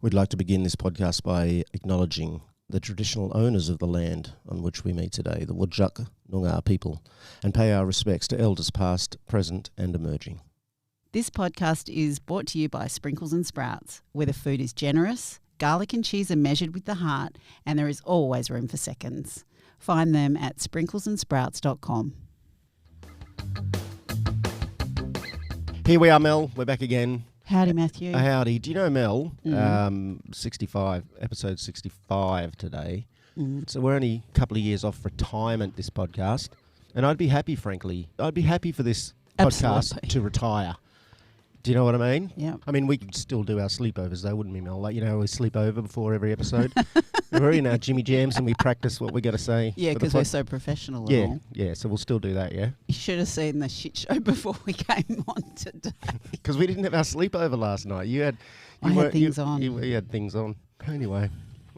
We'd like to begin this podcast by acknowledging the traditional owners of the land on which we meet today, the Whadjuk Noongar people, and pay our respects to elders past, present and emerging. This podcast is brought to you by Sprinkles and Sprouts, where the food is generous, garlic and cheese are measured with the heart, and there is always room for seconds. Find them at sprinklesandsprouts.com. Here we are, Mel. We're back again. Howdy, Matthew. Howdy. Do you know Mel? 65, episode 65 today. So we're only a couple of years off retirement, this podcast. And I'd be happy, frankly. I'd be happy for this podcast to retire. Do you know what I mean? Yeah. I mean, we could still do our sleepovers though, wouldn't we, Mel? Like, you know, we sleep over before every episode. We're in our Jimmy Jams and we practice what we got to say. Yeah, because we're so professional. Yeah, so we'll still do that, yeah? You should have seen the shit show before we came on today. Because we didn't have our sleepover last night. I had things on. You had things on. Anyway.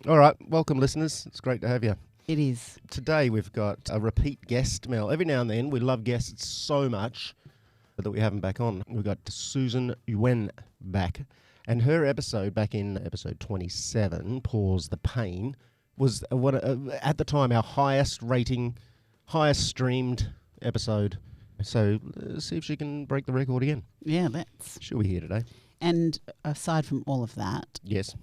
All right, welcome listeners. It's great to have you. It is. Today we've got a repeat guest, Mel. Every now and then we love guests so much that we have them back on. We've got Susan Yuen back. And her episode back in episode 27, Paws, the Pain, was at the time our highest rating, highest streamed episode. So let's see if she can break the record again. Yeah, let's. She'll be here today. And aside from all of that, yes,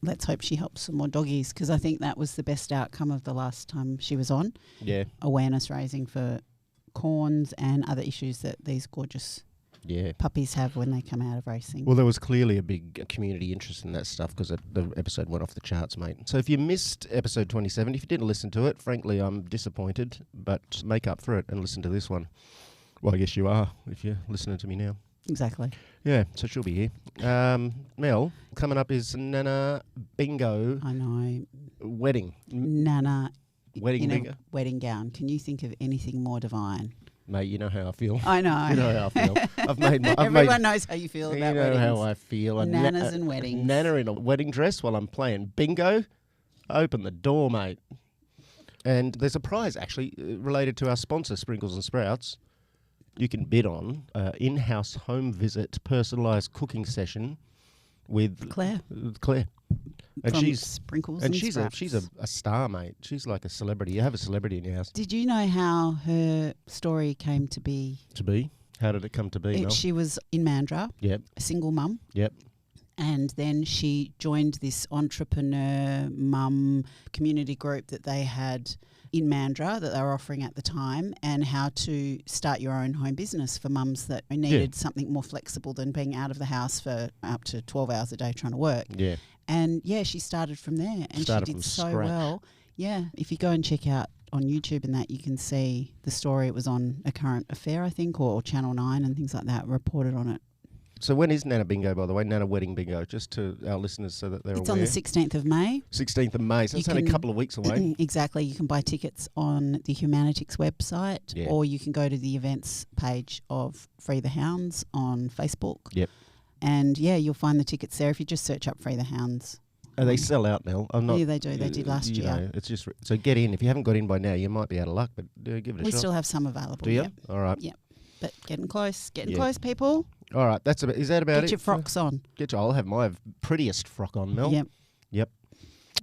let's hope she helps some more doggies, because I think that was the best outcome of the last time she was on. Yeah. Awareness raising for corns and other issues that these gorgeous puppies have when they come out of racing. Well, there was clearly a big community interest in that stuff because the episode went off the charts, mate. So if you missed episode 27, if you didn't listen to it, frankly, I'm disappointed, but make up for it and listen to this one. Well, I guess you are if you're listening to me now. Exactly. Yeah, so she'll be here. Mel, coming up is Nana Bingo. I know. Wedding. Nana Wedding in bingo. a wedding gown. Can you think of anything more divine? Mate, you know how I feel. I know. You know how I feel. Everyone knows how you feel about weddings. You know how I feel. Nanas and weddings. Nana in a wedding dress while I'm playing bingo. Open the door, mate. And there's a prize, actually, related to our sponsor, Sprinkles and Sprouts. You can bid on in-house home visit, personalised cooking session with Claire. And From she's Sprinkles and Sprouts. she's a star, mate. She's like a celebrity. You have a celebrity in your house. Did you know how her story came to be? To be? How did it come to be, Mel? She was in Mandurah, Yep. a single mum. Yep. And then she joined this entrepreneur mum community group that they had in Mandurah that they were offering at the time, and how to start your own home business for mums that needed something more flexible than being out of the house for up to 12 hours a day trying to work. Yeah. And she started from there, and she did so well. Yeah, if you go and check out on YouTube and that, you can see the story. It was on A Current Affair, I think, or Channel 9 and things like that, reported on it. So when is Nana Bingo, by the way? Nana Wedding Bingo, just to our listeners so that they're aware. It's on the 16th of May. 16th of May, so it's only a couple of weeks away. Exactly. You can buy tickets on the Humanitics website, or you can go to the events page of Free the Hounds on Facebook. Yep. And, you'll find the tickets there if you just search up Free the Hounds. Oh, they sell out, Mel. Yeah, they do. They did last year. Know, it's just so get in. If you haven't got in by now, you might be out of luck, but give it a shot. We still have some available. Do you? Yeah. All right. Yeah. But getting close, people. All right, is that about it? Get your frocks on. I'll have my prettiest frock on, Mel. Yep.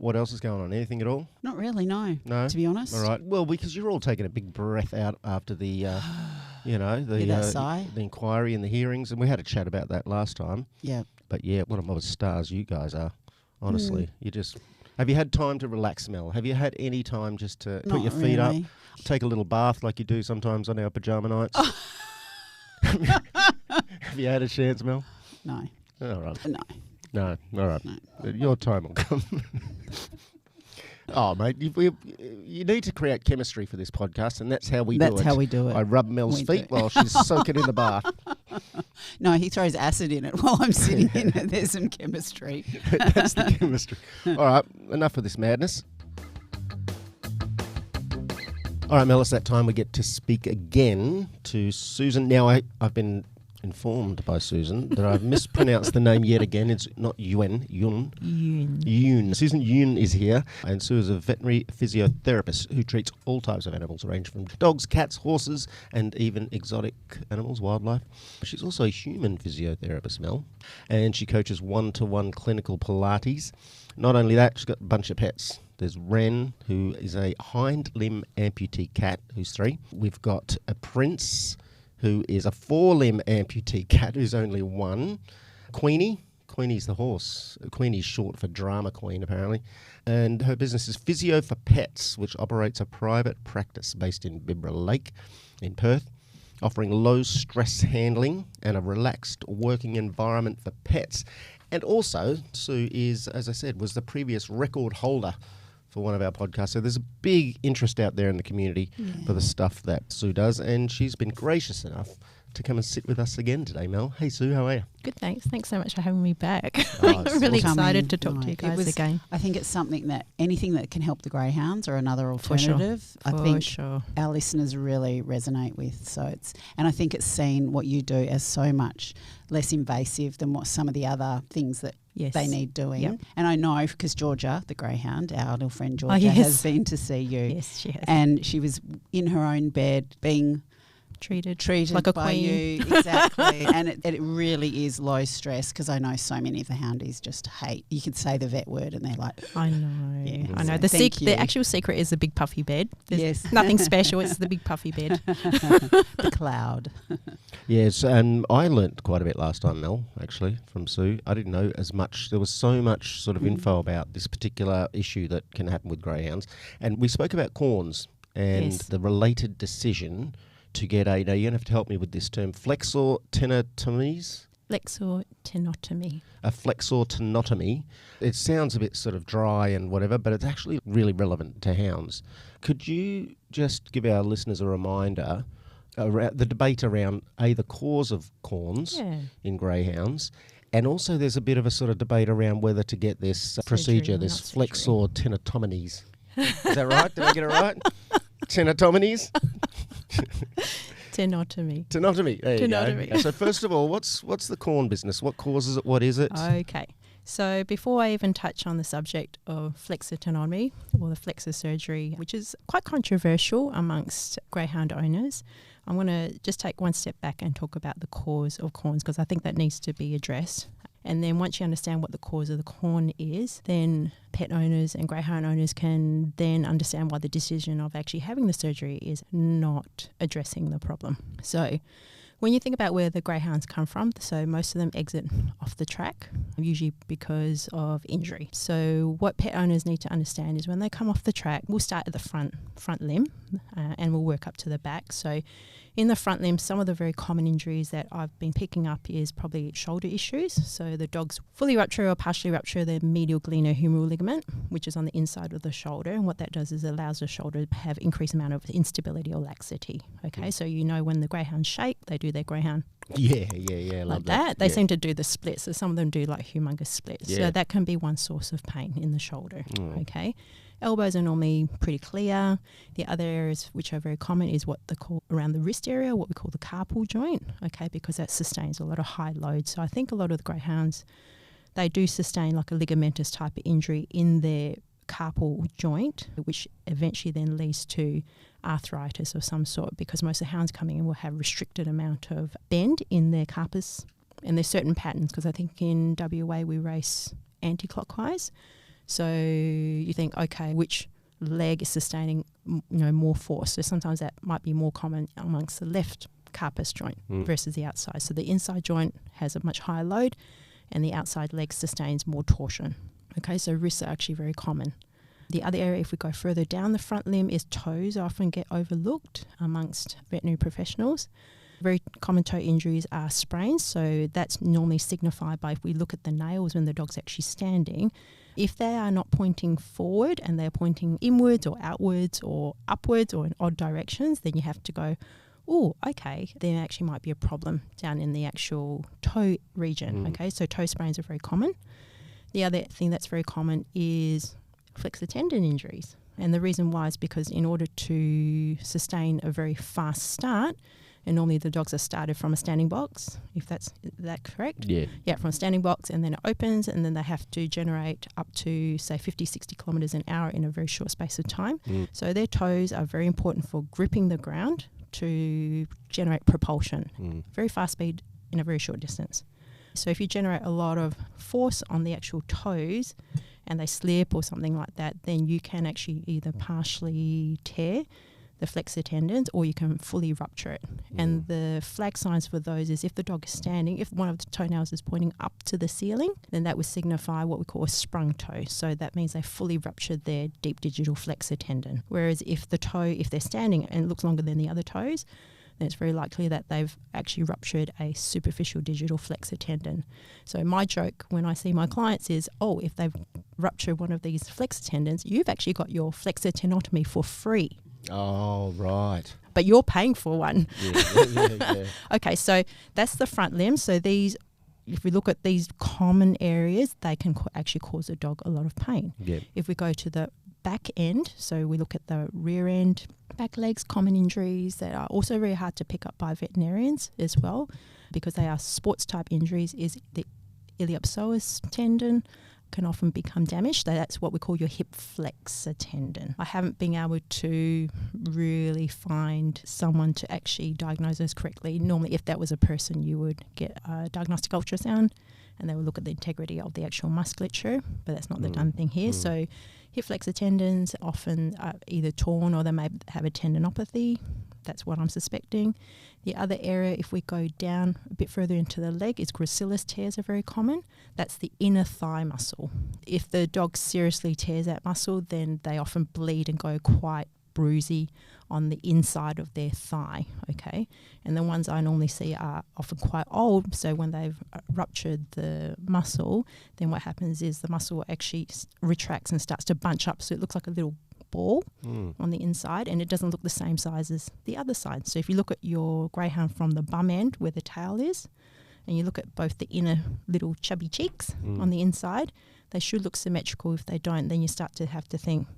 What else is going on? Anything at all? Not really, no. No? To be honest. All right. Well, because you're all taking a big breath out after the, the inquiry and the hearings, and we had a chat about that last time. Yeah. But what a stars you guys are. Honestly, you just... Have you had time to relax, Mel? Have you had any time just to put your feet up, take a little bath like you do sometimes on our pajama nights? Have you had a chance, Mel? No. All right. No. All right. No. Your time will come. Oh, mate, you need to create chemistry for this podcast, and that's how we do it. That's how we do it. I rub Mel's feet while she's soaking in the bath. No, he throws acid in it while I'm sitting in it. There's some chemistry. That's the chemistry. All right, enough of this madness. All right, Mel, it's that time we get to speak again to Susan. Now, I've been informed by Susan that I've mispronounced the name yet again. It's not Yun. Susan Yun is here, and Sue is a veterinary physiotherapist who treats all types of animals, ranging from dogs, cats, horses, and even exotic animals, wildlife. She's also a human physiotherapist, Mel, and she coaches one-to-one clinical Pilates. Not only that, she's got a bunch of pets. There's Ren, who is a hind limb amputee cat, who's 3. We've got a Prince, who is a 4-limb amputee cat, who's only 1. Queenie's the horse. Queenie's short for drama queen, apparently. And her business is Physio for Pets, which operates a private practice based in Bibra Lake in Perth, offering low stress handling and a relaxed working environment for pets. And also, Sue is, as I said, was the previous record holder for one of our podcasts. So there's a big interest out there in the community for the stuff that Sue does. And she's been gracious enough to come and sit with us again today, Mel. Hey, Sue, how are you? Good, thanks. Thanks so much for having me back. Oh, I'm really excited to talk to you guys again. I think it's something that anything that can help the greyhounds or another alternative, I think our listeners really resonate with. And I think it's seen what you do as so much less invasive than what some of the other things that they need doing. Yep. And I know because Georgia, the greyhound, our little friend Georgia, has been to see you. Yes, she has. And she was in her own bed being treated like a by queen. You. Exactly. And it really is low stress, because I know so many of the houndies just hate. You could say the vet word and they're like, I know. Yeah. I know. So the actual secret is the big puffy bed. There's nothing special. It's the big puffy bed. The cloud. Yes, and I learnt quite a bit last time, Mel, actually, from Sue. I didn't know as much. There was so much sort of info about this particular issue that can happen with greyhounds. And we spoke about corns and the related decision to get now you're going to have to help me with this term, flexor-tenotomies? Flexor-tenotomy. A flexor-tenotomy. It sounds a bit sort of dry and whatever, but it's actually really relevant to hounds. Could you just give our listeners a reminder around the debate around the cause of corns in greyhounds, and also there's a bit of a sort of debate around whether to get this procedure, this flexor-tenotomies. Is that right? Did I get it right? Tenotomies? Tenotomy. There you go. So first of all, what's the corn business? What causes it? What is it? Okay. So before I even touch on the subject of flexor-tenotomy or the flexor surgery, which is quite controversial amongst greyhound owners, I'm going to just take one step back and talk about the cause of corns, because I think that needs to be addressed. And then once you understand what the cause of the corn is, then pet owners and greyhound owners can then understand why the decision of actually having the surgery is not addressing the problem. So when you think about where the greyhounds come from, so most of them exit off the track, usually because of injury. So what pet owners need to understand is when they come off the track, we'll start at the front limb and we'll work up to the back. So in the front limb, some of the very common injuries that I've been picking up is probably shoulder issues. So the dogs fully rupture or partially rupture their medial glenohumeral ligament, which is on the inside of the shoulder. And what that does is it allows the shoulder to have increased amount of instability or laxity. Okay, so you know when the greyhounds shake, they do their greyhound. Yeah. Like that. They seem to do the splits. So some of them do like humongous splits. Yeah. So that can be one source of pain in the shoulder. Okay. Elbows are normally pretty clear. The other areas which are very common is what they call around the wrist area, what we call the carpal joint, okay, because that sustains a lot of high load. So I think a lot of the greyhounds, they do sustain like a ligamentous type of injury in their carpal joint, which eventually then leads to arthritis of some sort, because most of the hounds coming in will have restricted amount of bend in their carpus, and there's certain patterns, because I think in WA we race anti-clockwise. So you think, okay, which leg is sustaining more force? So sometimes that might be more common amongst the left carpus joint versus the outside. So the inside joint has a much higher load and the outside leg sustains more torsion. Okay, so wrists are actually very common. The other area, if we go further down the front limb, is toes often get overlooked amongst veterinary professionals. Very common toe injuries are sprains, so that's normally signified by, if we look at the nails when the dog's actually standing, if they are not pointing forward and they're pointing inwards or outwards or upwards or in odd directions, then you have to go, oh, okay, there actually might be a problem down in the actual toe region. Okay, so toe sprains are very common. The other thing that's very common is flexor tendon injuries. And the reason why is because in order to sustain a very fast start, And normally the dogs are started from a standing box, if that's that correct? Yeah. Yeah, from a standing box, and then it opens, and then they have to generate up to, say, 50, 60 kilometres an hour in a very short space of time. So their toes are very important for gripping the ground to generate propulsion. Very fast speed in a very short distance. So if you generate a lot of force on the actual toes and they slip or something like that, then you can actually either partially tear the flexor tendons or you can fully rupture it. And the flag signs for those is if the dog is standing, if one of the toenails is pointing up to the ceiling, then that would signify what we call a sprung toe. So that means they fully ruptured their deep digital flexor tendon. Whereas if they're standing and it looks longer than the other toes, then it's very likely that they've actually ruptured a superficial digital flexor tendon. So my joke when I see my clients is, if they've ruptured one of these flexor tendons, you've actually got your flexor tenotomy for free. Oh, right. But you're paying for one. Yeah. Okay, so that's the front limb. So these, if we look at these common areas, they can actually cause a dog a lot of pain. Yeah. If we go to the back end, so we look at the rear end, back legs, common injuries that are also very hard to pick up by veterinarians as well, because they are sports type injuries, is the iliopsoas tendon can often become damaged. That's what we call your hip flexor tendon. I haven't been able to really find someone to actually diagnose those correctly. Normally, if that was a person, you would get a diagnostic ultrasound and they would look at the integrity of the actual musculature, but that's not the done thing here. So hip flexor tendons often are either torn or they may have a tendinopathy. That's what I'm suspecting. The other area, if we go down a bit further into the leg, is gracilis tears are very common. That's the inner thigh muscle. If the dog seriously tears that muscle, then they often bleed and go quite bruisey on the inside of their thigh, okay? And the ones I normally see are often quite old, so when they've ruptured the muscle, then what happens is the muscle actually retracts and starts to bunch up, so it looks like a little ball on the inside, and it doesn't look the same size as the other side. So if you look at your greyhound from the bum end where the tail is, and you look at both the inner little chubby cheeks on the inside, they should look symmetrical. If they don't, then you start to have to think,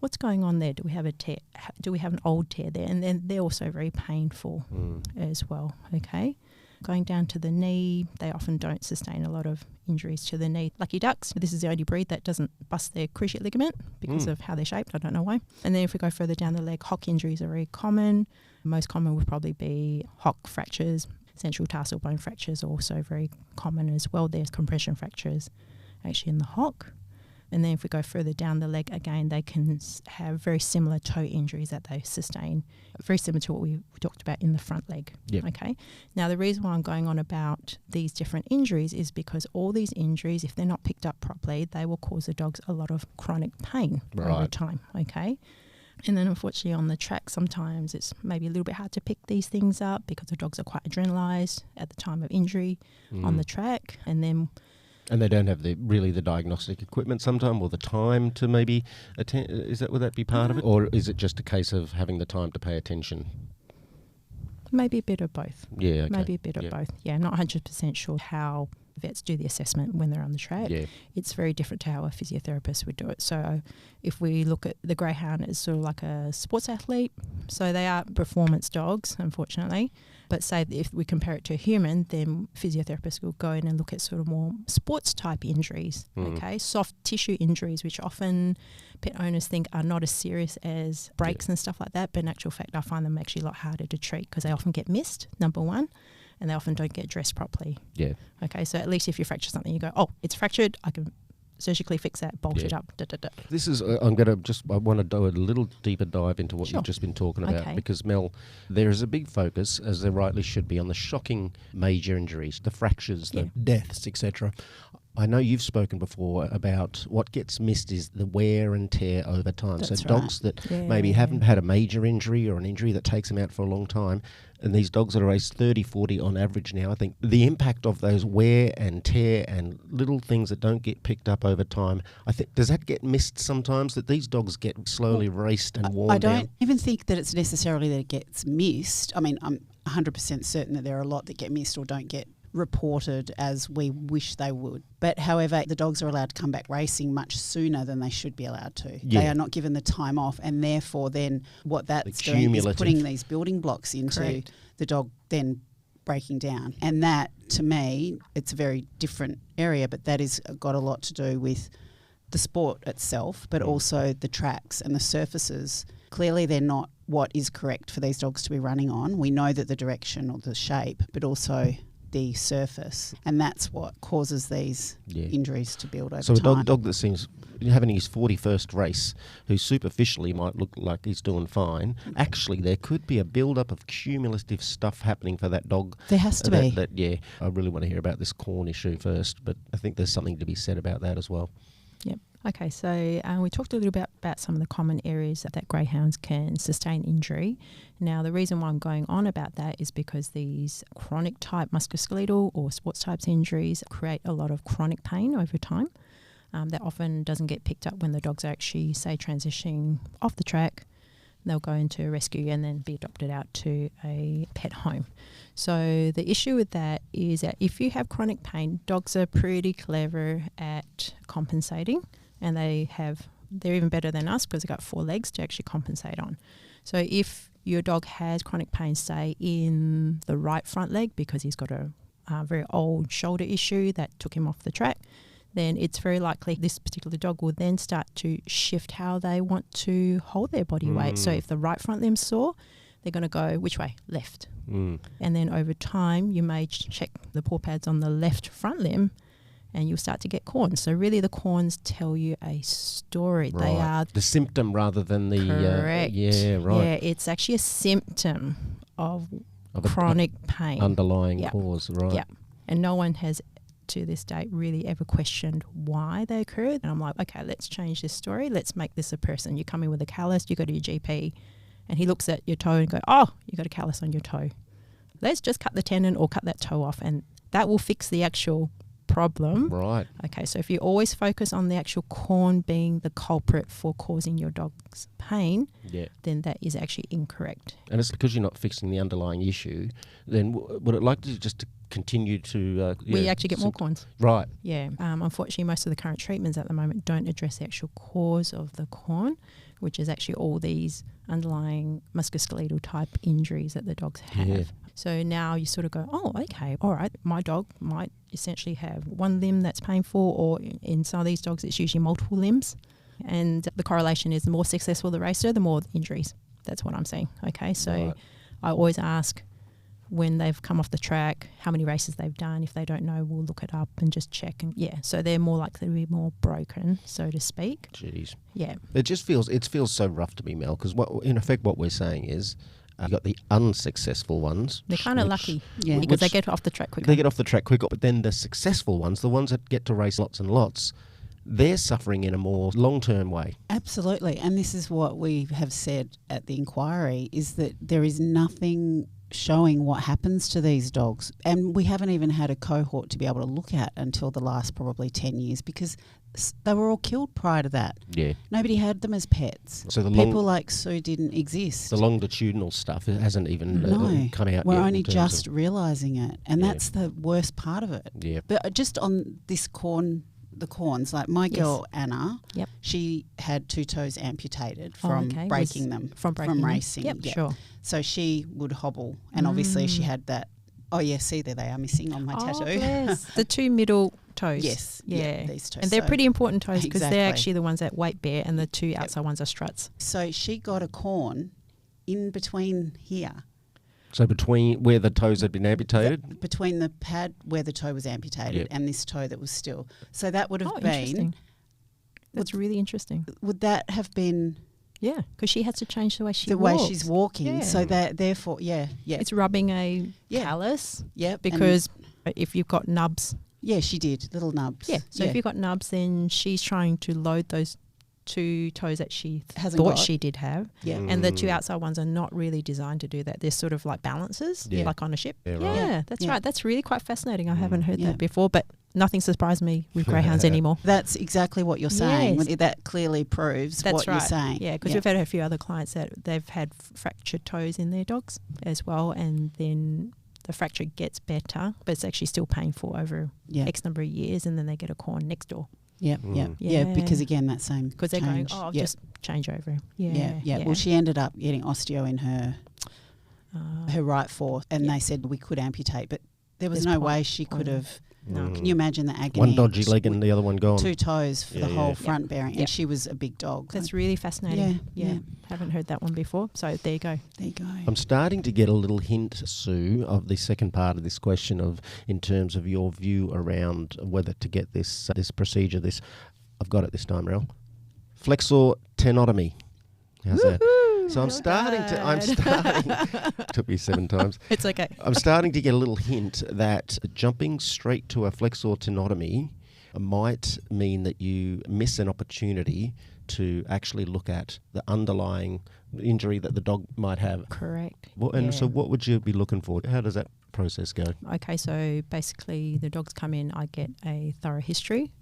what's going on there? Do we have a tear? Do we have an old tear there? And then they're also very painful as well, okay? Going down to the knee, they often don't sustain a lot of injuries to the knee. Lucky ducks, this is the only breed that doesn't bust their cruciate ligament because of how they're shaped. I don't know why. And then if we go further down the leg, hock injuries are very common. Most common would probably be hock fractures. Central tarsal bone fractures are also very common as well. There's compression fractures actually in the hock. And then if we go further down the leg, again, they can have very similar toe injuries that they sustain, very similar to what we talked about in the front leg. Yep. Okay. Now, the reason why I'm going on about these different injuries is because all these injuries, if they're not picked up properly, they will cause the dogs a lot of chronic pain over time. Okay. And then unfortunately on the track, sometimes it's maybe a little bit hard to pick these things up because the dogs are quite adrenalized at the time of injury on the track. And they don't have the diagnostic equipment sometimes, or the time to maybe attend. Would that be part of it? Or is it just a case of having the time to pay attention? Maybe a bit of both. Yeah, okay. Maybe a bit of both. Yeah, I'm not 100% sure how vets do the assessment when they're on the track. Yeah. It's very different to how a physiotherapist would do it. So if we look at the greyhound as sort of like a sports athlete, so they are performance dogs, unfortunately. But say if we compare it to a human, then physiotherapists will go in and look at sort of more sports type injuries, okay? Soft tissue injuries, which often pet owners think are not as serious as breaks and stuff like that. But in actual fact, I find them actually a lot harder to treat because they often get missed, number one, and they often don't get dressed properly. Yeah. Okay, so at least if you fracture something, you go, oh, it's fractured, I can surgically fix that, bolt it up. This is, I want to do a little deeper dive into what you've just been talking about, because Mel, there is a big focus, as there rightly should be, on the shocking major injuries, the fractures, the deaths, etc. I know you've spoken before about what gets missed is the wear and tear over time. That's so dogs that maybe haven't had a major injury or an injury that takes them out for a long time, and these dogs that are aged 30, 40 on average now, I think the impact of those wear and tear and little things that don't get picked up over time, I think, does that get missed sometimes, that these dogs get slowly raced and worn down? I don't even think that it's necessarily that it gets missed. I mean, I'm 100% certain that there are a lot that get missed or don't get reported as we wish they would. But however, the dogs are allowed to come back racing much sooner than they should be allowed to. Yeah. They are not given the time off, and therefore then what that's doing is cumulative. putting these building blocks into Correct. the dog then breaking down. And that, to me, it's a very different area, but that is got a lot to do with the sport itself, but also the tracks and the surfaces. Clearly they're not what is correct for these dogs to be running on. We know that the direction or the shape, but also the surface, and that's what causes these injuries to build over So time. a dog that seems having his 41st race, who superficially might look like he's doing fine, actually there could be a build-up of cumulative stuff happening for that dog. There has to be. Yeah, I really want to hear about this corn issue first, but I think there's something to be said about that as well. Yep. Okay, so we talked a little bit about some of the common areas that greyhounds can sustain injury. Now, the reason why I'm going on about that is because these chronic type musculoskeletal or sports types injuries create a lot of chronic pain over time. That often doesn't get picked up when the dogs are actually, say, transitioning off the track. They'll go into a rescue and then be adopted out to a pet home. So the issue with that is that if you have chronic pain, dogs are pretty clever at compensating, and they're even better than us because they've got 4 legs to actually compensate on. So if your dog has chronic pain, say, in the right front leg because he's got a very old shoulder issue that took him off the track, then it's very likely this particular dog will then start to shift how they want to hold their body weight. So if the right front limb's sore, they're going to go which way? Left. And then over time, you may check the paw pads on the left front limb and you'll start to get corns. So really the corns tell you a story. Right. They are the symptom rather than the... correct. Yeah, right. Yeah, it's actually a symptom of a chronic pain. Underlying Yep. cause, right. Yeah. And no one has to this date really ever questioned why they occurred. And I'm like, okay, let's change this story. Let's make this a person. You come in with a callus, you go to your GP, and he looks at your toe and go, oh, you got a callus on your toe. Let's just cut the tendon or cut that toe off, and that will fix the actual problem. Right. Okay, so if you always focus on the actual corn being the culprit for causing your dog's pain, then that is actually incorrect. And it's because you're not fixing the underlying issue, then would it like to just to continue to... We actually get more corns. Right. Yeah. Unfortunately, most of the current treatments at the moment don't address the actual cause of the corn, which is actually all these underlying musculoskeletal type injuries that the dogs have. Yeah. So now you sort of go, oh, okay, all right, my dog might essentially have one limb that's painful, or in some of these dogs it's usually multiple limbs. And the correlation is the more successful the racer, the more injuries. That's what I'm saying. Okay, so Right. I always ask when they've come off the track, how many races they've done. If they don't know, we'll look it up and just check. And so they're more likely to be more broken, so to speak. Jeez. Yeah. It feels so rough to me, Mel, because in effect what we're saying is you got the unsuccessful ones. They're kind of which- lucky Yeah. because they which- get off the track quicker. They get off the track quicker, but then the successful ones, the ones that get to race lots and lots, they're suffering in a more long-term way. Absolutely. And this is what we have said at the inquiry, is that there is nothing showing what happens to these dogs. And we haven't even had a cohort to be able to look at until the last probably 10 years, because they were all killed prior to that. Yeah. Nobody had them as pets. So People like Sue didn't exist. the longitudinal stuff hasn't even No. come out We're yet. only in terms just of- realising it. And Yeah. that's the worst part of it. Yeah. But just on this the corns, like my Yes. girl Anna, Yep. she had 2 toes amputated Oh, from okay. breaking them, From breaking them. racing. Yep, yeah. sure. So she would hobble, and obviously she had that. Oh yeah, see there they are missing on my tattoo. Bless. The 2 middle toes. Yes, Yeah. these toes. And they're So- pretty important toes because Exactly. they're actually the ones that weight bear, and the 2 outside ones are struts. So she got a corn in between here, So between where the toes had been amputated? between the pad where the toe was amputated Yep. and this toe that was still. So that would have Oh, been. interesting. That's really interesting. Would that have been Yeah, because she has to change the way she the walks. way she's walking? Yeah. So that therefore, yeah. It's rubbing a Yeah. callus Yeah, because if you've got nubs. yeah, she did little nubs. Yeah, so if you've got nubs, then she's trying to load those 2 toes that she Hasn't thought got. she did have. yeah. And the 2 outside ones are not really designed to do that. They're sort of like balances, Yeah. like on a ship. Yeah, right. Yeah, that's Yeah. right. That's really quite fascinating. I haven't heard Yeah. that before, but nothing surprised me with greyhounds anymore. That's exactly what you're saying. Yes. That clearly proves That's what right. you're saying. Yeah, because we've had a few other clients that they've had fractured toes in their dogs as well, and then the fracture gets better, but it's actually still painful over X number of years, and then they get a corn next door. Yeah. Because again, that same because they're change. going, I'll just change over. Yeah. Well, she ended up getting osteo in her right foot, and they said we could amputate, but there was no way she could have. No. Can you imagine the agony? One dodgy leg and the other one gone. 2 toes for the whole front bearing, and she was a big dog. That's really fascinating. Yeah. Haven't heard that one before. So there you go. I'm starting to get a little hint, Sue, of the second part of this question of in terms of your view around whether to get this procedure. I've got it this time, Rel. Flexor tenotomy. How's that? So I'm starting. Took me 7 times. It's okay. I'm starting to get a little hint that jumping straight to a flexor tenotomy might mean that you miss an opportunity to actually look at the underlying injury that the dog might have. Correct. So what would you be looking for? How does that process go? Okay, so basically the dogs come in, I get a thorough history,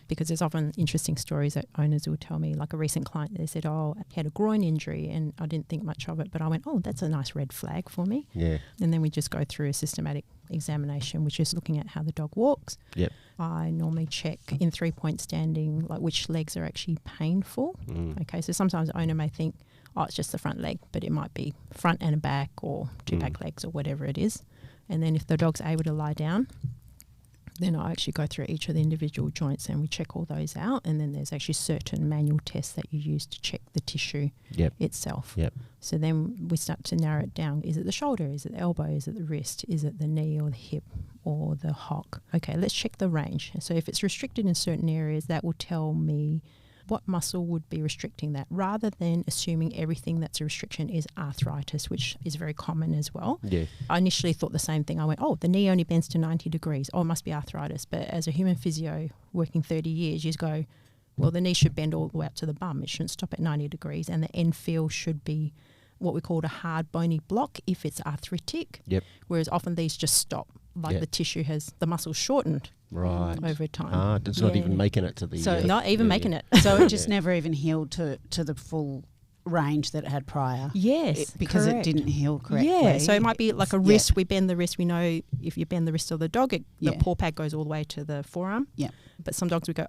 because there's often interesting stories that owners will tell me. Like a recent client, they said, he had a groin injury, and I didn't think much of it, but I went, that's a nice red flag for me. Yeah. And then we just go through a systematic examination, which is looking at how the dog walks. Yep. I normally check in 3-point standing, like which legs are actually painful. Okay, so sometimes the owner may think, it's just the front leg, but it might be front and a back, or 2 back legs, or whatever it is. And then if the dog's able to lie down, then I actually go through each of the individual joints and we check all those out. And then there's actually certain manual tests that you use to check the tissue itself. Yep. So then we start to narrow it down. Is it the shoulder? Is it the elbow? Is it the wrist? Is it the knee or the hip or the hock? Okay, let's check the range. So if it's restricted in certain areas, that will tell me what muscle would be restricting that, rather than assuming everything that's a restriction is arthritis, which is very common as well. Yeah. I initially thought the same thing. I went, the knee only bends to 90 degrees. It must be arthritis. But as a human physio working 30 years, you just go, well, the knee should bend all the way out to the bum. It shouldn't stop at 90 degrees. And the end feel should be what we call a hard bony block if it's arthritic. Yep. Whereas often these just stop. Like the tissue the muscle shortened over time. It's not even making it to the... So not even making it. So it just never even healed to the full range that it had prior. Yes, because correct. it didn't heal correctly. Yeah, so it might be like a wrist. We bend the wrist. We know if you bend the wrist of the dog, the paw pad goes all the way to the forearm. Yeah. But some dogs we go,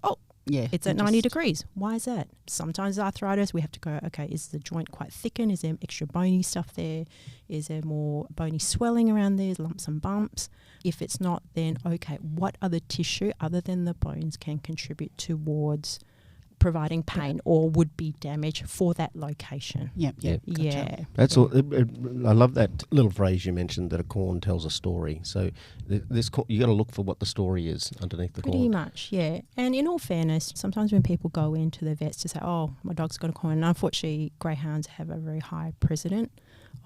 it's at 90 degrees. Why is that? Sometimes arthritis, we have to go, okay, is the joint quite thickened? Is there extra bony stuff there? Is there more bony swelling around there, lumps and bumps? If it's not, then okay, what other tissue other than the bones can contribute towards providing pain or would be damage for that location? Gotcha. Yeah. That's all. I love that little phrase you mentioned, that a corn tells a story. So you got to look for what the story is underneath the corn. Pretty much, yeah. And in all fairness, sometimes when people go into the vets to say, my dog's got a corn, and unfortunately greyhounds have a very high precedent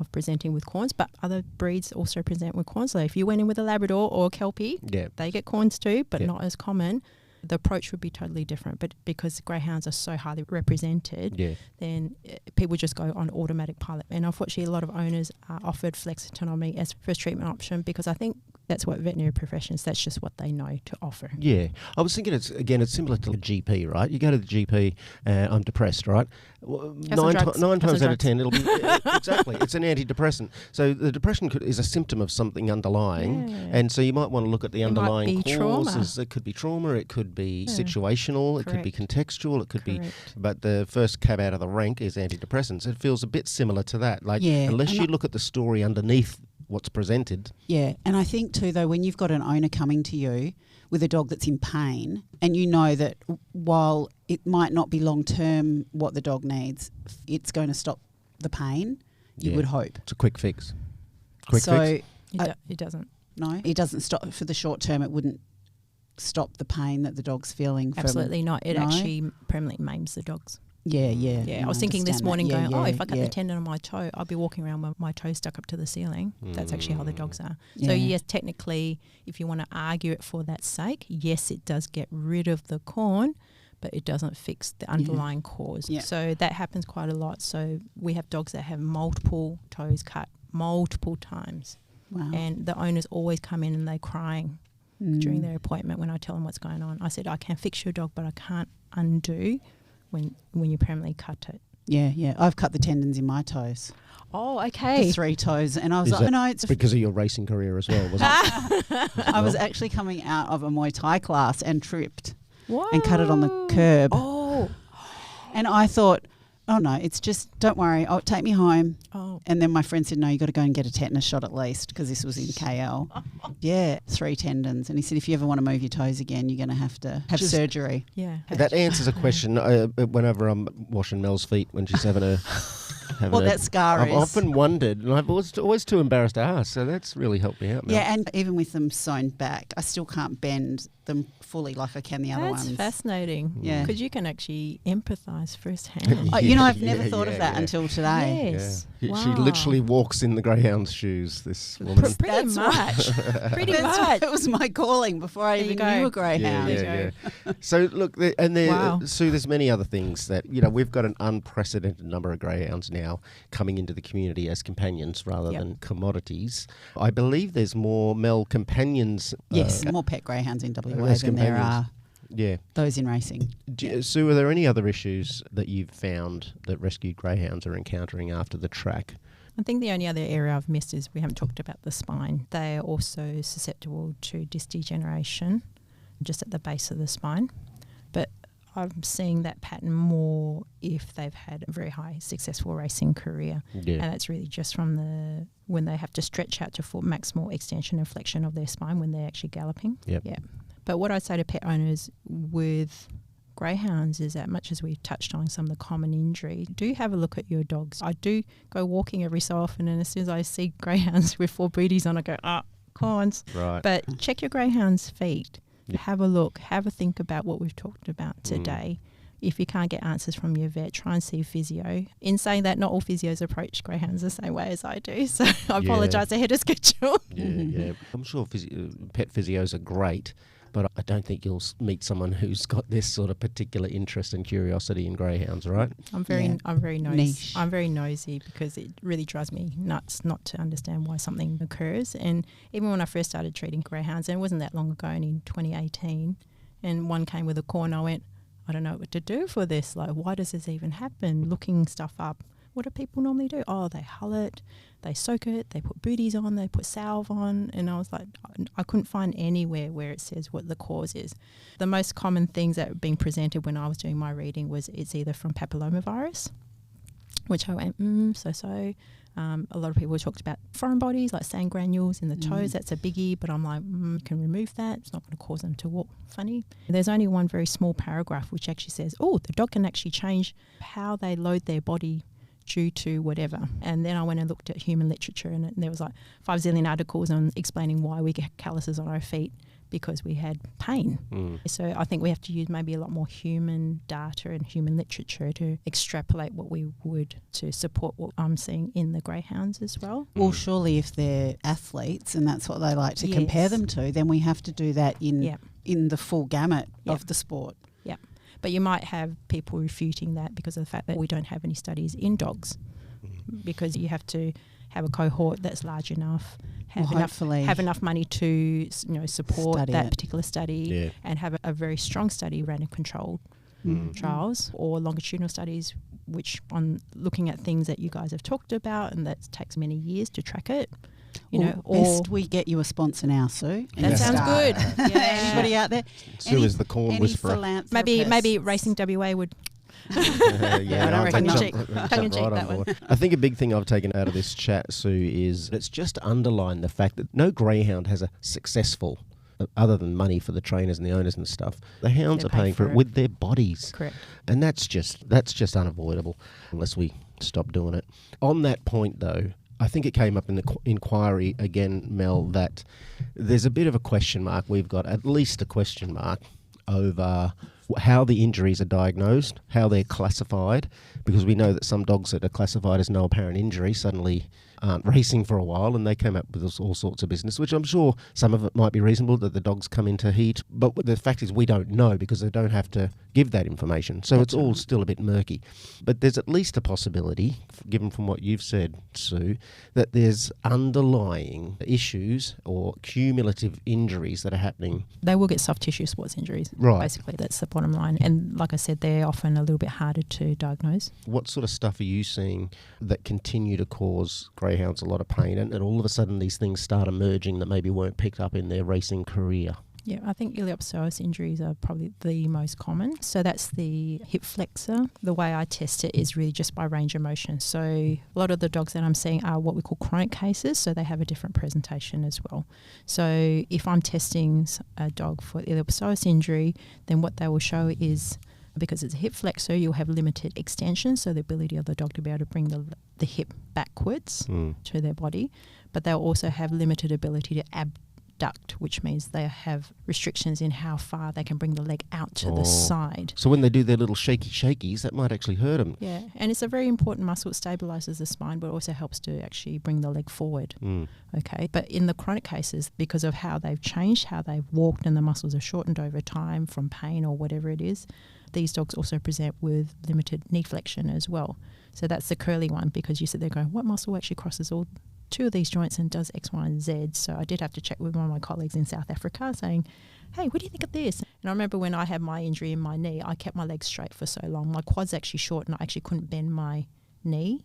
of presenting with corns, but other breeds also present with corns. So if you went in with a Labrador or a Kelpie, they get corns too, but not as common. The approach would be totally different. But because greyhounds are so highly represented, then people just go on automatic pilot. And unfortunately, a lot of owners are offered flexor tenotomy as first treatment option, because I think that's what veterinary professions, that's just what they know to offer. Yeah. I was thinking it's similar to a GP, right? You go to the GP, I'm depressed, right? Nine times out of 10, it'll be... exactly. It's an antidepressant. So the depression is a symptom of something underlying. Yeah. And so you might want to look at the underlying causes. It could be trauma. It could be situational. It could be contextual. It could be... But the first cab out of the rank is antidepressants. It feels a bit similar to that. Unless you look at the story underneath what's presented. Yeah, and I think too, though, when you've got an owner coming to you with a dog that's in pain, and you know that while it might not be long-term what the dog needs, it's going to stop the pain, you would hope. It's a quick fix. It doesn't. No, it doesn't stop for the short term. It wouldn't stop the pain that the dog's feeling. Absolutely not. It actually permanently maims the dogs. Yeah. I was thinking this morning if I cut the tendon on my toe, I'll be walking around with my toe stuck up to the ceiling. That's actually how the dogs are. So yes, technically, if you want to argue it for that sake, yes, it does get rid of the corn, but it doesn't fix the underlying cause. Yeah. So that happens quite a lot. So we have dogs that have multiple toes cut multiple times. Wow. And the owners always come in and they're crying during their appointment when I tell them what's going on. I said, I can fix your dog, but I can't undo when you permanently cut it. Yeah. I've cut the tendons in my toes. Oh, The okay. 3 toes. And I was Is like, that no, it's because of your racing career as well, was it? I was actually coming out of a Muay Thai class and tripped Whoa. and cut it on the curb. Oh. And I thought, oh no, it's just, don't worry, take me home. Oh. And then my friend said, no, you got to go and get a tetanus shot at least, because this was in KL. Yeah, 3 tendons. And he said, if you ever want to move your toes again, you're going to have surgery. Yeah. That answers a question whenever I'm washing Mel's feet when she's having a... What that scar I've is. often wondered, and I've always too embarrassed to ask, so that's really helped me out, Mel. Yeah, and even with them sewn back, I still can't bend them fully like I can the other That's ones. fascinating. Yeah. Because you can actually empathise firsthand. I've never Yeah, thought of yeah, that yeah. until today. Yes. Yeah. She Wow. literally walks in the greyhound's shoes, this woman. Pretty That's much. Pretty much. That was my calling before I There you even go. knew a greyhound. Yeah. So look, Wow. Sue, there's many other things that, we've got an unprecedented number of greyhounds now coming into the community as companions rather Yep. than commodities. I believe there's more Mel companions. Yes, more pet greyhounds in WA as than there companions. are Yeah. those in racing. Sue, are there any other issues that you've found that rescued greyhounds are encountering after the track? I think the only other area I've missed is we haven't talked about the spine. They are also susceptible to disc degeneration just at the base of the spine. But I'm seeing that pattern more if they've had a very high successful racing career. Yeah. And that's really just from when they have to stretch out to full maximal extension and flexion of their spine when they're actually galloping. Yep. Yeah. But what I'd say to pet owners with greyhounds is that much as we've touched on some of the common injury, do have a look at your dogs. I do go walking every so often, and as soon as I see greyhounds with 4 booties on, I go, cons. Right. But check your greyhound's feet. Yep. Have a look. Have a think about what we've talked about today. If you can't get answers from your vet, try and see a physio. In saying that, not all physios approach greyhounds the same way as I do, so I apologise ahead of schedule. Yeah. I'm sure pet physios are great, but I don't think you'll meet someone who's got this sort of particular interest and curiosity in greyhounds, right? I'm very nosy. Niche. I'm very nosy because it really drives me nuts not to understand why something occurs. And even when I first started treating greyhounds, and it wasn't that long ago, only in 2018, and one came with a call, and I went, I don't know what to do for this. Like, why does this even happen? Looking stuff up. What do people normally do? Oh, they hull it, they soak it, they put booties on, they put salve on. And I was like, I couldn't find anywhere where it says what the cause is. The most common things that were being presented when I was doing my reading was it's either from papillomavirus, which I went, so. A lot of people talked about foreign bodies like sand granules in the toes. That's a biggie, but I'm like, you can remove that. It's not going to cause them to walk funny. There's only one very small paragraph which actually says, the dog can actually change how they load their body due to whatever. And then I went and looked at human literature, and there was like 5 zillion articles on explaining why we get calluses on our feet because we had pain. So I think we have to use maybe a lot more human data and human literature to extrapolate what we would to support what I'm seeing in the greyhounds as well. Well, surely if they're athletes and that's what they like to compare them to, then we have to do that in the full gamut of the sport. Yeah. But you might have people refuting that because of the fact that we don't have any studies in dogs, because you have to have a cohort that's large enough, have enough money to support Study that it. particular study, and have a very strong study random controlled trials or longitudinal studies, which on looking at things that you guys have talked about, and that takes many years to track it. Best we get you a sponsor now, Sue. That sounds good. Yeah. Anybody out there? Sue is the corn whisperer. Maybe Racing WA would. Yeah, I don't reckon I'll cheek. jump Tongue in cheek, right that on one. board. I think a big thing I've taken out of this chat, Sue, is it's just to underline the fact that no greyhound has a successful, other than money for the trainers and the owners and stuff. The hounds They're are paying paid for for it it. with their bodies. Correct. And that's just unavoidable unless we stop doing it. On that point, though, I think it came up in the inquiry again, Mel, that there's a bit of a question mark. We've got at least a question mark over how the injuries are diagnosed, how they're classified, because we know that some dogs that are classified as no apparent injury suddenly aren't racing for a while, and they came up with all sorts of business, which I'm sure some of it might be reasonable that the dogs come into heat, but the fact is we don't know because they don't have to give that information, so it's all still a bit murky. But there's at least a possibility, given from what you've said, Sue, that there's underlying issues or cumulative injuries that are happening. They will get soft tissue sports injuries, Right. basically. That's the bottom line. And like I said, they're often a little bit harder to diagnose. What sort of stuff are you seeing that continue to cause greyhounds a lot of pain, and all of a sudden these things start emerging that maybe weren't picked up in their racing career? Yeah, I think iliopsoas injuries are probably the most common. So that's the hip flexor. The way I test it is really just by range of motion. So a lot of the dogs that I'm seeing are what we call chronic cases, so they have a different presentation as well. So if I'm testing a dog for iliopsoas injury, then what they will show is, because it's a hip flexor, you'll have limited extension, so the ability of the dog to be able to bring the hip backwards to their body. But they'll also have limited ability to abduct, which means they have restrictions in how far they can bring the leg out to the side. So when they do their little shakies, that might actually hurt them. Yeah, and it's a very important muscle. It stabilises the spine, but also helps to actually bring the leg forward. Okay, but in the chronic cases, because of how they've changed, how they've walked, and the muscles are shortened over time from pain or whatever it is, these dogs also present with limited knee flexion as well. So that's the curly one, because you sit there going, what muscle actually crosses all two of these joints and does X, Y, and Z? So I did have to check with one of my colleagues in South Africa saying, hey, what do you think of this? And I remember when I had my injury in my knee, I kept my legs straight for so long. My quad's actually short and I actually couldn't bend my knee.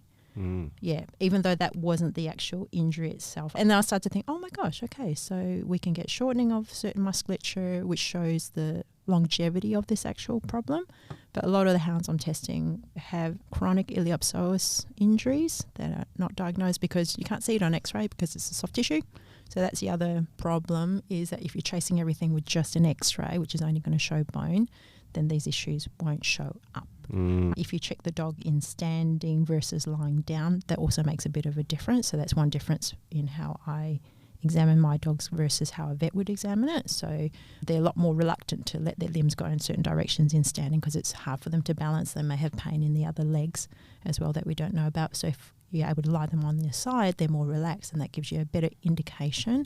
Yeah, even though that wasn't the actual injury itself. And then I started to think, oh my gosh, okay, so we can get shortening of certain musculature, which shows the longevity of this actual problem. But a lot of the hounds I'm testing have chronic iliopsoas injuries that are not diagnosed because you can't see it on x-ray because it's a soft tissue. So that's the other problem, is that if you're chasing everything with just an x-ray, which is only going to show bone, then these issues won't show up. If you check the dog in standing versus lying down, that also makes a bit of a difference. So that's one difference in how I examine my dogs versus how a vet would examine it. So they're a lot more reluctant to let their limbs go in certain directions in standing because it's hard for them to balance. They may have pain in the other legs as well that we don't know about. So if you're able to lie them on their side, they're more relaxed, and that gives you a better indication.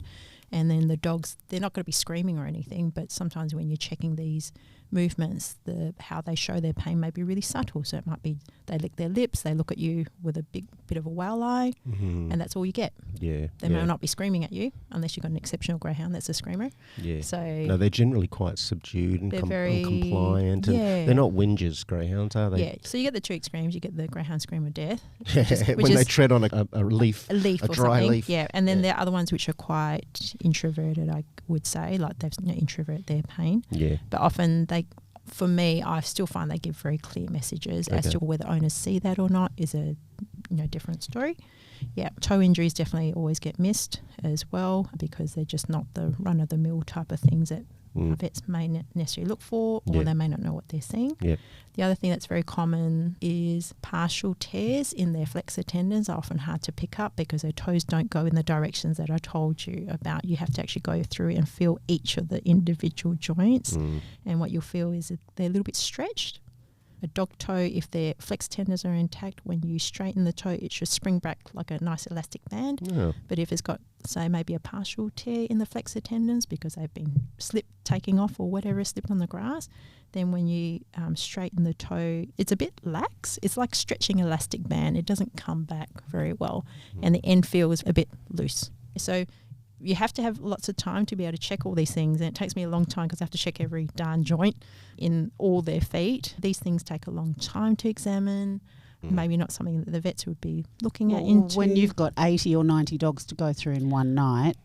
And then the dogs, they're not going to be screaming or anything, but sometimes when you're checking these movements, how they show their pain may be really subtle. So it might be they lick their lips, they look at you with a big bit of a wow eye, and that's all you get. Yeah, they may not be screaming at you unless you've got an exceptional greyhound that's a screamer. Yeah. So no, they're generally quite subdued and very compliant. And they're not whingers, greyhounds, are they? Yeah. So you get the two extremes. You get the greyhound scream of death, when they tread on a leaf, a dry leaf. Yeah, and then there are other ones which are quite introverted, I would say, like they've introvert their pain. Yeah. But often for me, I still find they give very clear messages as to whether owners see that or not is a different story. Yeah, toe injuries definitely always get missed as well because they're just not the run-of-the-mill type of things that vets may not necessarily look for, or they may not know what they're seeing. Yeah. The other thing that's very common is partial tears in their flexor tendons are often hard to pick up because their toes don't go in the directions that I told you about. You have to actually go through and feel each of the individual joints, and what you'll feel is that they're a little bit stretched. A dog toe, if their flex tendons are intact, when you straighten the toe, it should spring back like a nice elastic band. Yeah. But if it's got, say, maybe a partial tear in the flexor tendons because they've been taking off or whatever, slipped on the grass, then when you straighten the toe, it's a bit lax. It's like stretching elastic band. It doesn't come back very well, and the end feels a bit loose. So you have to have lots of time to be able to check all these things, and it takes me a long time because I have to check every darn joint in all their feet. These things take a long time to examine. Maybe not something that the vets would be looking at into. When you've got 80 or 90 dogs to go through in one night,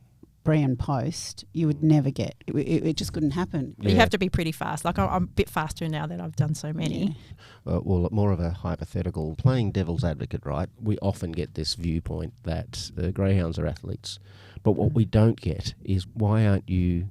pre and post, you would never get it just couldn't happen. But you have to be pretty fast. Like I'm a bit faster now that I've done so many. Well, more of a hypothetical, playing devil's advocate, right? We often get this viewpoint that the greyhounds are athletes, but what we don't get is why aren't you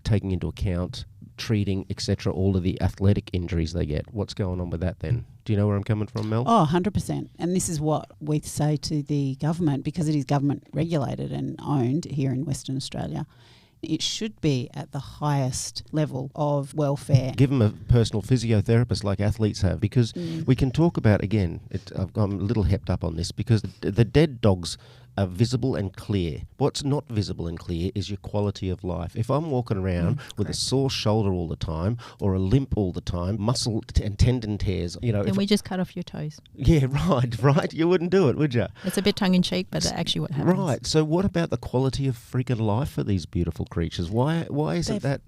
taking into account treating, etc., all of the athletic injuries they get? What's going on with that then? Do you know where I'm coming from, Mel? Oh, 100%. And this is what we say to the government, because it is government regulated and owned here in Western Australia. It should be at the highest level of welfare. Give them a personal physiotherapist like athletes have, because we can talk about, again, I'm a little hepped up on this, because the dead dogs are visible and clear. What's not visible and clear is your quality of life. If I'm walking around with a sore shoulder all the time or a limp all the time, muscle and tendon tears, And we just cut off your toes. Yeah, right. You wouldn't do it, would you? It's a bit tongue-in-cheek, but that's actually what happens. Right. So what about the quality of freaking life for these beautiful creatures? Why isn't that...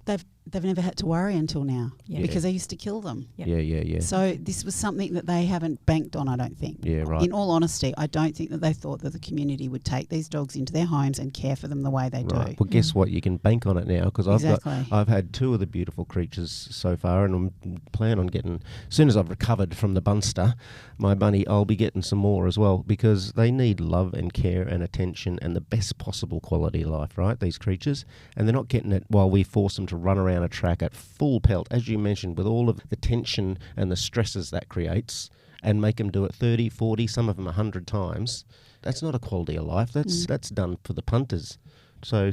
They've never had to worry until now Yeah. because they used to kill them. Yeah. So this was something that they haven't banked on, I don't think. Yeah, right. In all honesty, I don't think that they thought that the community would take these dogs into their homes and care for them the way they do. Right. Well, guess what? You can bank on it now because I've had 2 of the beautiful creatures so far, and I'm planning on getting, as soon as I've recovered from the Bunster, my bunny, I'll be getting some more as well because they need love and care and attention and the best possible quality of life, right? These creatures, and they're not getting it while we force them to run around a track at full pelt, as you mentioned, with all of the tension and the stresses that creates, and make them do it 30, 40, some of them 100 times. That's not a quality of life. That's done for the punters. So,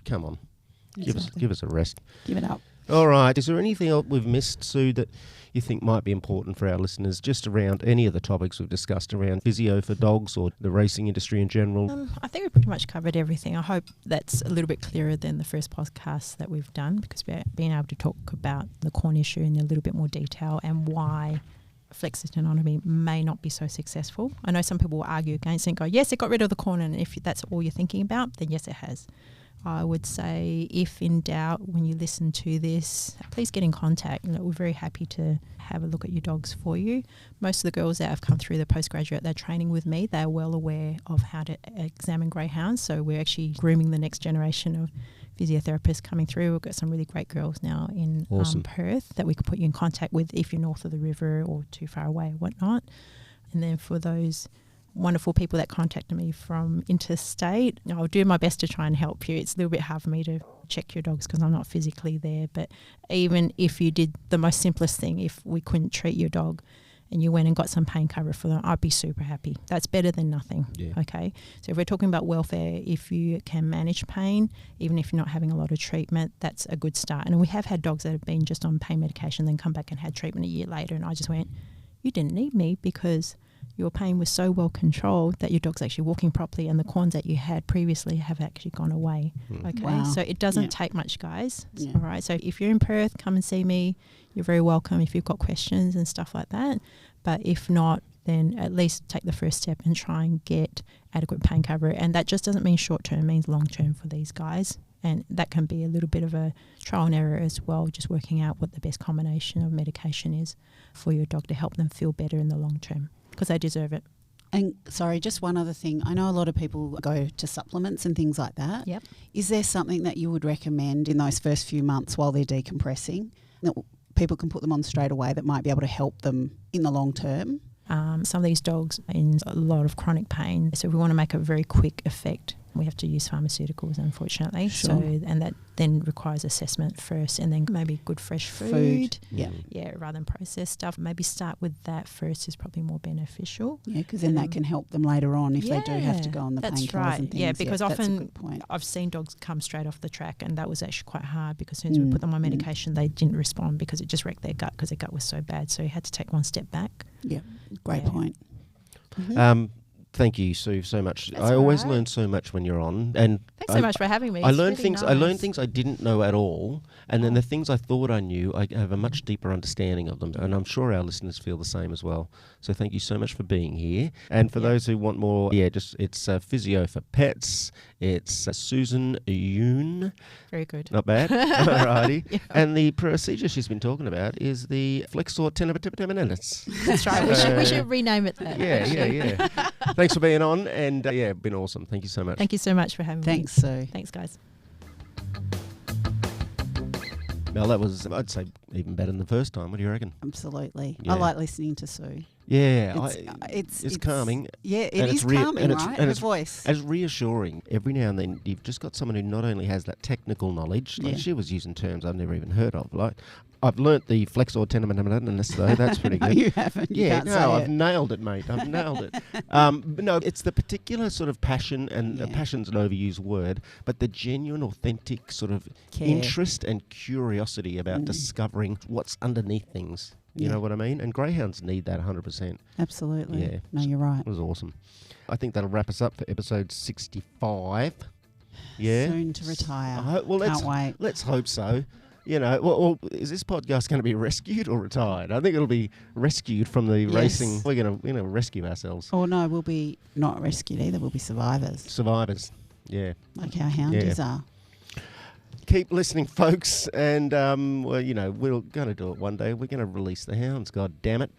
come on, give us a rest. Give it up. All right. Is there anything else we've missed, Sue, that you think might be important for our listeners, just around any of the topics we've discussed around physio for dogs or the racing industry in general? I think we pretty much covered everything. I hope that's a little bit clearer than the first podcast that we've done, because we're being able to talk about the corn issue in a little bit more detail and why flexor tenotomy may not be so successful. I know some people will argue against it and go, yes, it got rid of the corn, and if that's all you're thinking about, then yes, it has. I would say, if in doubt, when you listen to this, please get in contact. We're very happy to have a look at your dogs for you. Most of the girls that have come through the postgraduate, they're training with me. They're well aware of how to examine greyhounds. So we're actually grooming the next generation of physiotherapists coming through. We've got some really great girls now in Perth that we could put you in contact with if you're north of the river or too far away or whatnot. And then for those wonderful people that contacted me from interstate, I'll do my best to try and help you. It's a little bit hard for me to check your dogs because I'm not physically there, but even if you did the most simplest thing, if we couldn't treat your dog and you went and got some pain cover for them, I'd be super happy. That's better than nothing. Yeah. Okay, so if we're talking about welfare, if you can manage pain, even if you're not having a lot of treatment, that's a good start. And we have had dogs that have been just on pain medication, then come back and had treatment a year later, and I just went, you didn't need me because your pain was so well controlled that your dog's actually walking properly, and the corns that you had previously have actually gone away. Okay, Wow. so it doesn't take much, guys. Yeah. All right, so if you're in Perth, come and see me. You're very welcome if you've got questions and stuff like that. But if not, then at least take the first step and try and get adequate pain cover. And that just doesn't mean short term, it means long term for these guys. And that can be a little bit of a trial and error as well, just working out what the best combination of medication is for your dog to help them feel better in the long term, because they deserve it. And sorry, just one other thing. I know a lot of people go to supplements and things like that. Yep. Is there something that you would recommend in those first few months while they're decompressing that people can put them on straight away that might be able to help them in the long term? Some of these dogs are in a lot of chronic pain, so we want to make a very quick effect. We have to use pharmaceuticals, unfortunately. Sure. So, and that then requires assessment first, and then maybe good fresh food. Yeah. Yeah, rather than processed stuff. Maybe start with that first is probably more beneficial. Yeah, because then that can help them later on if they do have to go on the painkillers right. and things. Yeah, because that's a often good point. I've seen dogs come straight off the track, and that was actually quite hard because as soon as we put them on medication, they didn't respond because it just wrecked their gut because their gut was so bad. So you had to take one step back. Yeah, great point. Thank you, Sue, so much. That's I always all right. learn so much when you're on, and Thanks so much for having me. I It's learn really things. nice. I learn things I didn't know at all, and then the things I thought I knew, I have a much deeper understanding of them, and I'm sure our listeners feel the same as well. So thank you so much for being here. And for those who want more, it's Physio for Pets. It's Susan Yoon. Very good. Not bad. Alrighty. Yeah. And the procedure she's been talking about is the flexor tenomeninus. That's right. We should rename it that. Yeah. Thanks for being on, and been awesome. Thank you so much. Thank you so much for having me. Thanks, Sue. Thanks, guys. Well, that was, I'd say, even better than the first time. What do you reckon? Absolutely. Yeah. I like listening to Sue. Yeah, It's calming. Yeah, and it is calming, right? And Her voice. It's reassuring. Every now and then, you've just got someone who not only has that technical knowledge, like she was using terms I've never even heard of. Like, I've learnt the flexor tenomeninus, though. That's pretty good. No, you haven't. You can't say I've it. nailed it, mate. I've nailed it. But no, it's the particular sort of passion, and passion's an overused word, but the genuine, authentic sort of Care. interest and curiosity about discovering what's underneath things. You know what I mean? And greyhounds need that 100%. Absolutely. Yeah. No, you're right. It was awesome. I think that'll wrap us up for episode 65. Yeah. Soon to retire. Well, Can't wait. Let's hope so. You know, well, is this podcast going to be rescued or retired? I think it'll be rescued from the racing. We're going to, rescue ourselves. Or no, we'll be not rescued either. We'll be survivors. Survivors. Yeah. Like our houndies are. Keep listening, folks. And, we're going to do it one day. We're going to release the hounds. God damn it.